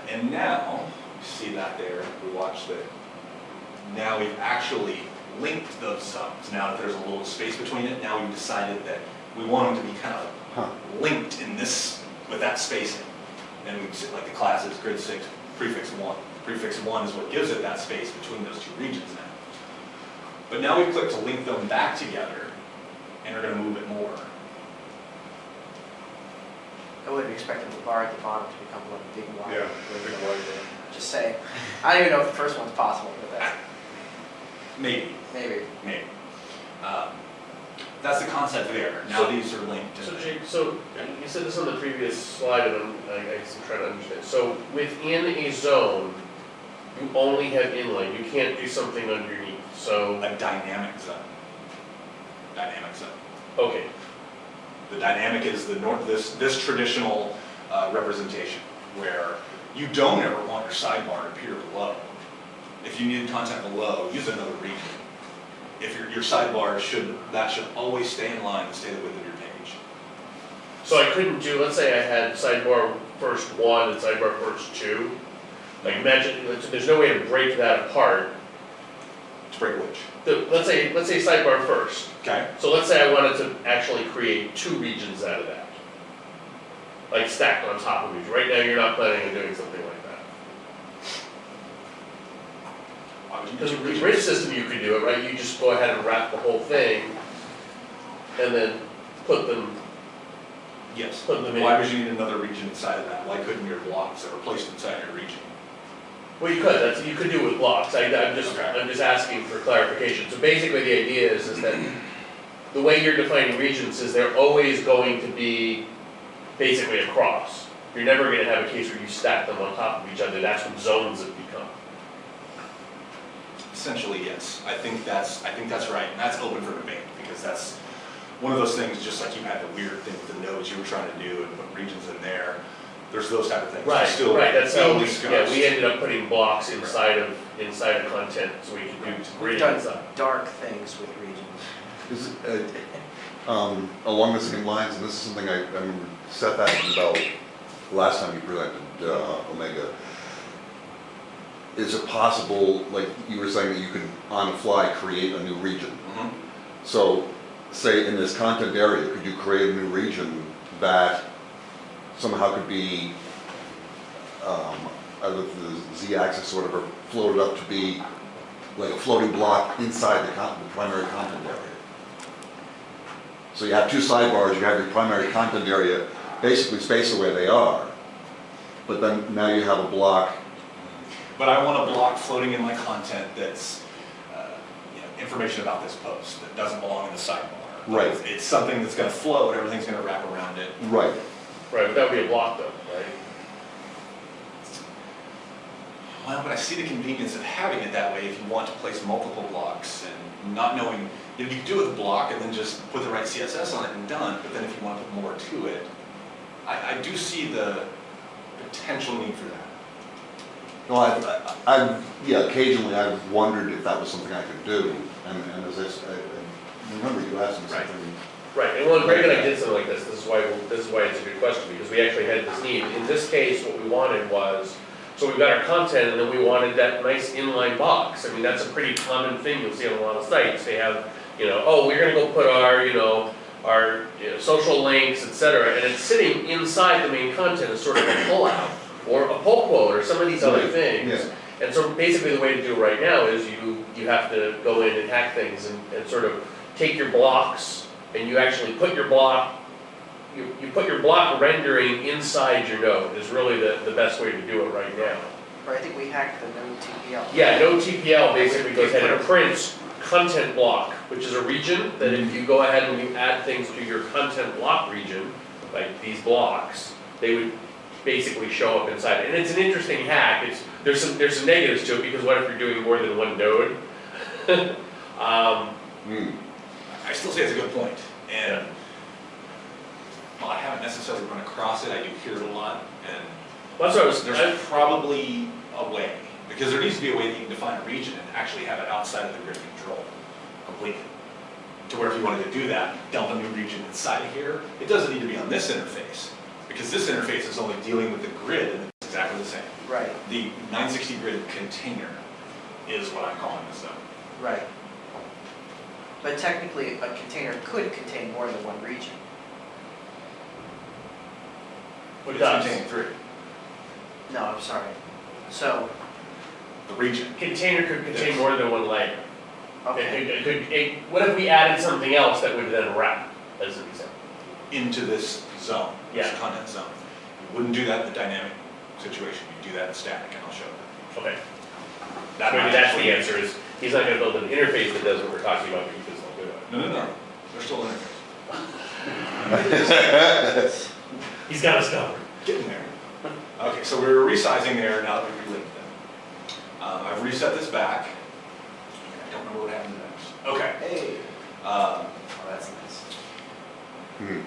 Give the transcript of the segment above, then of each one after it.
And now, you see that there, we watch that. Now we've actually linked those zones. Now that there's a little space between it, now we've decided that we want them to be kind of linked in this, with that spacing. And we sit like the class is grid 6, prefix 1. Prefix 1 is what gives it that space between those two regions now. But now we click to link them back together, and we're going to move it more. I would have expected the bar at the bottom to become one big wide. Yeah, big wide. Just say, I don't even know if the first one's possible, but that's Maybe. maybe. Maybe. That's the concept there. Now So- these are linked. So Jake, so you said this on the previous slide, and I guess I'm trying to understand. So within a zone, you only have inline. You can't do something underneath. So A dynamic zone. Dynamic zone. okay, The dynamic is the this traditional representation where you don't ever want your sidebar to appear below. If you need content below, use another region. If your sidebar should always stay in line and stay the width of your page. so I couldn't do. Let's say I had sidebar first 1 and sidebar first 2. Like imagine there's no way to break that apart. To break which. Let's say sidebar first. Okay. So let's say I wanted to actually create 2 regions out of that, like stacked on top of each. Right now, you're not planning on doing something like that. Why would you Because do with the regions? grid system, you could do it, right? You just go ahead and wrap the whole thing, and then put them Yes. Put them in. Why would you need another region inside of that? Why couldn't your blocks that were placed inside your region? Well, you could. You could do it with blocks. I'm just asking for clarification. So basically, the idea is that the way you're defining regions is they're always going to be basically across. You're never going to have a case where you stack them on top of each other. That's what zones have become. Essentially, yes. I think that's right, and that's open for debate because that's one of those things. Just like you had the weird thing with the nodes you were trying to do and put regions in there. There's those type of things. Right. Still, Right. That's still how we, discussed. we ended up putting blocks inside of content so we could do We've grid done inside. dark things with regions. Is, along the same lines, and this is something I remember Seth asked about last time you presented Omega. Is it possible, like you were saying, that you could on the fly create a new region? Mhm. So, say in this content area, could you create a new region that somehow could be out of the z-axis sort of, or floated up to be like a floating block inside the primary content area? So you have 2 sidebars, you have your primary content area basically spaced the way they are, but then now you have a block. But I want a block floating in my content that's information about this post that doesn't belong in the sidebar. Right. It's something that's going to float. Everything's going to wrap around it. Right. Right, but that would be a block though, right? Well, but I see the convenience of having it that way if you want to place multiple blocks and not knowing, you can do it with a block and then just put the right CSS on it and done, but then if you want to put more to it, I do see the potential need for that. Well, yeah, occasionally I've wondered if that was something I could do, and as I remember you asked me Right. something. Right, and when Greg and I did something like this, this is why it's a good question, because we actually had this need. In this case, what we wanted was, so we've got our content, and then we wanted that nice inline box. I mean, that's a pretty common thing you'll see on a lot of sites. They have, oh, we're gonna go put our, our social links, etc., and it's sitting inside the main content as sort of a pullout, or a pull quote, or some of these other Right, things. yeah. And so basically the way to do it right now is you have to go in and hack things and sort of take your blocks, and you actually put your block, you put your block rendering inside your node is really the best way to do it right now. Or I think we hacked the node TPL. Yeah, node TPL basically goes ahead and prints content block, which is a region that if you go ahead and you add things to your content block region, like these blocks, they would basically show up inside it. And it's an interesting hack. There's some negatives to it because what if you're doing more than one node? I still say it's a good point, and well, I haven't necessarily run across it. I do hear it a lot, and Well, that's what I was. there's probably a way, because there needs to be a way that you can define a region and actually have it outside of the grid control completely. To where if you wanted to do that, dump a new region inside of here, it doesn't need to be on this interface, because this interface is only dealing with the grid and the exactly the same. Right, The 960 grid container is what I'm calling this zone. right. But technically, a container could contain more than one region. It It's does. containing 3. No, I'm sorry. So, The region. Container could contain Yes. more than one layer. okay, What if we added something else that would then wrap, as an example? Into this zone, this Yeah. content zone. You wouldn't do that in the dynamic situation, you do that in static, and I'll show you. Okay, That maybe might that's the actually- answer, is he's not gonna build an interface that does what we're talking about, but you can still do it. No, they're still interface. He's got us covered. Getting there. Okay, so we're resizing there now that we've relinked them. I've reset this back. I don't remember what happened next. Okay. hey, Um, oh, that's nice. Hmm.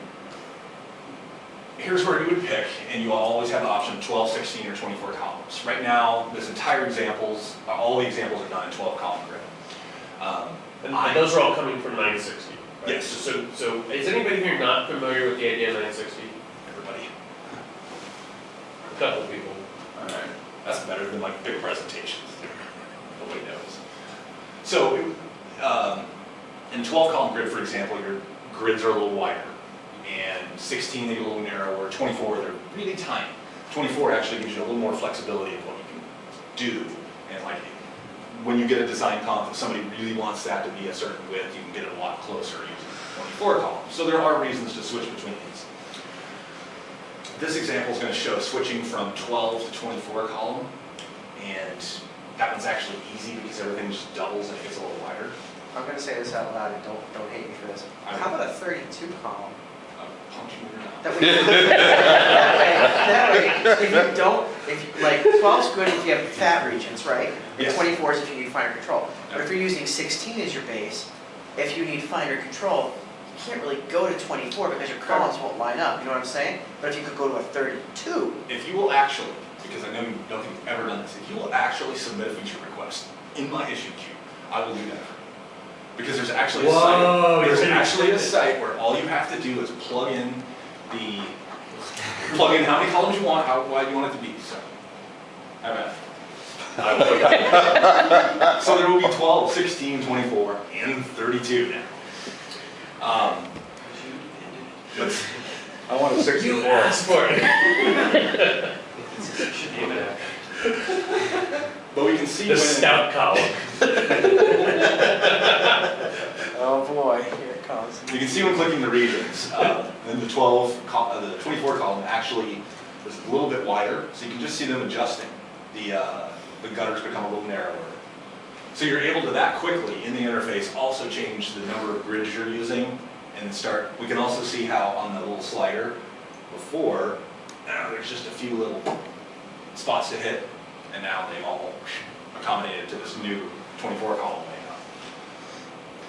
Here's where you would pick, and you always have the option of 12, 16, or 24 columns. Right now, this entire examples, all the examples are done in 12 column grid. And those are all coming from 960. right? Yes. So is anybody here not familiar with the idea of 960? Everybody. A couple of people. All right. That's better than like big presentations. Nobody knows. So, in 12 column grid, for example, your grids are a little wider. And 16, they get a little narrower. 24, they're really tiny. 24 actually gives you a little more flexibility of what you can do. And like, when you get a design comp, if somebody really wants that to be a certain width, you can get it a lot closer using 24 columns. So there are reasons to switch between these. This example is going to show switching from 12 to 24 column. And that one's actually easy because everything just doubles and it gets a little wider. I'm gonna say this out loud and don't hate me for this. How about a 32 column? I'll punch you in your mouth. That way, that way, if you don't, like, 12's good if you have fat regions, right? And Yes. 24 is if you need finer control. But if you're using 16 as your base, if you need finer control, you can't really go to 24 because your columns won't line up, you know what I'm saying? But if you could go to a 32, If you will actually, because I know you don't think you've ever done this, if you will actually submit a feature request in my issue queue, I will do that for you. Because there's actually a Whoa, site, there's you're actually a gonna- site where all you have to do is plug in how many columns you want, how wide you want it to be, so. How about it? So there will be 12, 16, 24, and 32 now. But I want a You 64. asked for it. but we can see The when. stout column. oh boy, here it comes. You can see when clicking the regions, and the 24 column actually is a little bit wider, so you can just see them adjusting. The gutters become a little narrower. So you're able to that quickly in the interface also change the number of grids you're using and start, we can also see how on the little slider before, there's just a few little spots to hit, and now they've all accommodated to this new 24 column layout.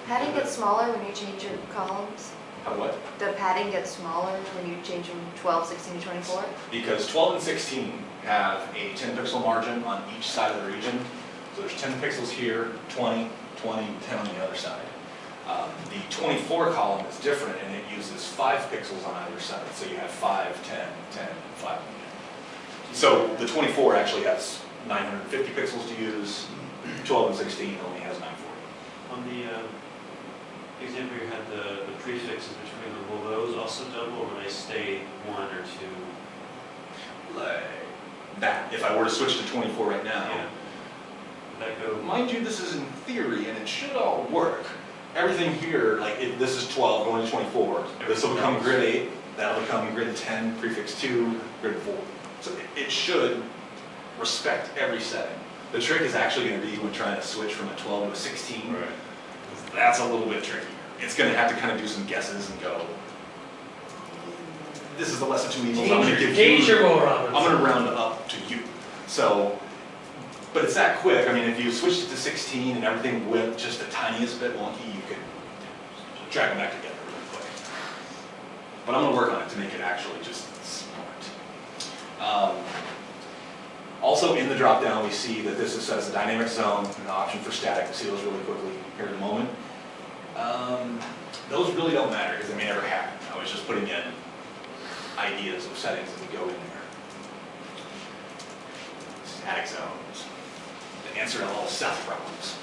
Padding gets smaller when you change your columns? How what? The padding gets smaller when you change from 12, 16 to 24? Because 12 and 16 have a 10 pixel margin on each side of the region. So there's 10 pixels here, 20, 20, 10 on the other side. The 24 column is different and it uses 5 pixels on either side. So you have 5, 10, 10, and 5. So the 24 actually has 950 pixels to use. 12 and 16 only has 940. On the example you had the prefixes between them, will those also double or will they stay 1 or 2? Like that. If I were to switch to 24 right now, Yeah. Would that go? mind you, this is in theory, and it should all work. Everything here, like if this is 12 going to 24, this will become grid 8, that'll become grid 10, prefix 2, grid 4. So it should respect every setting. The trick is actually going to be when trying to switch from a 12 to a 16. Right. That's a little bit trickier. It's going to have to kind of do some guesses and go, this is the lesser two evils I'm going to give you. Danger, Will Robinson. I'm gonna round it up to you. So, but it's that quick. I mean, if you switched it to 16 and everything went just the tiniest bit wonky, you could drag them back together really quick. But I'm gonna work on it to make it actually just smart. Also in the drop-down, we see that this says a dynamic zone and an option for static. We'll see those really quickly here in a moment. Those really don't matter because they may never happen. I was just putting in ideas of settings that would go in static zones. The answer to all South problems.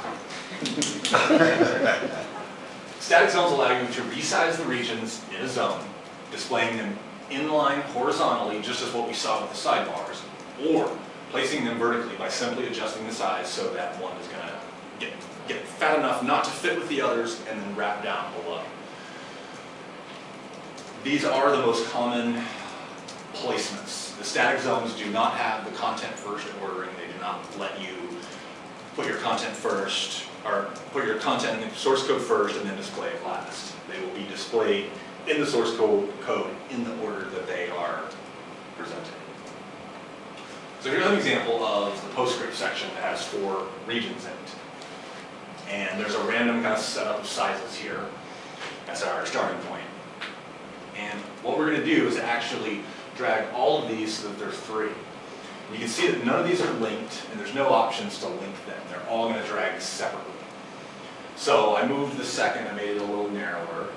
Static zones allow you to resize the regions in a zone, displaying them inline horizontally, just as what we saw with the sidebars, or placing them vertically by simply adjusting the size so that one is gonna get fat enough not to fit with the others and then wrap down below. These are the most common placements. The static zones do not have the content first ordering. They do not let you put your content first, or put your content in the source code first and then display it last. They will be displayed in the source code in the order that they are presented. So here's an example of the PostScript section that has 4 regions in it. And there's a random kind of setup of sizes here. That's our starting point. And what we're going to do is actually drag all of these so that there's 3. You can see that none of these are linked, and there's no options to link them. They're all going to drag separately. So I moved the second, I made it a little narrower.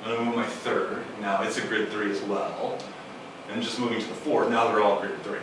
I'm going to move my third. Now it's a grid 3 as well. And just moving to the fourth, now they're all grid 3.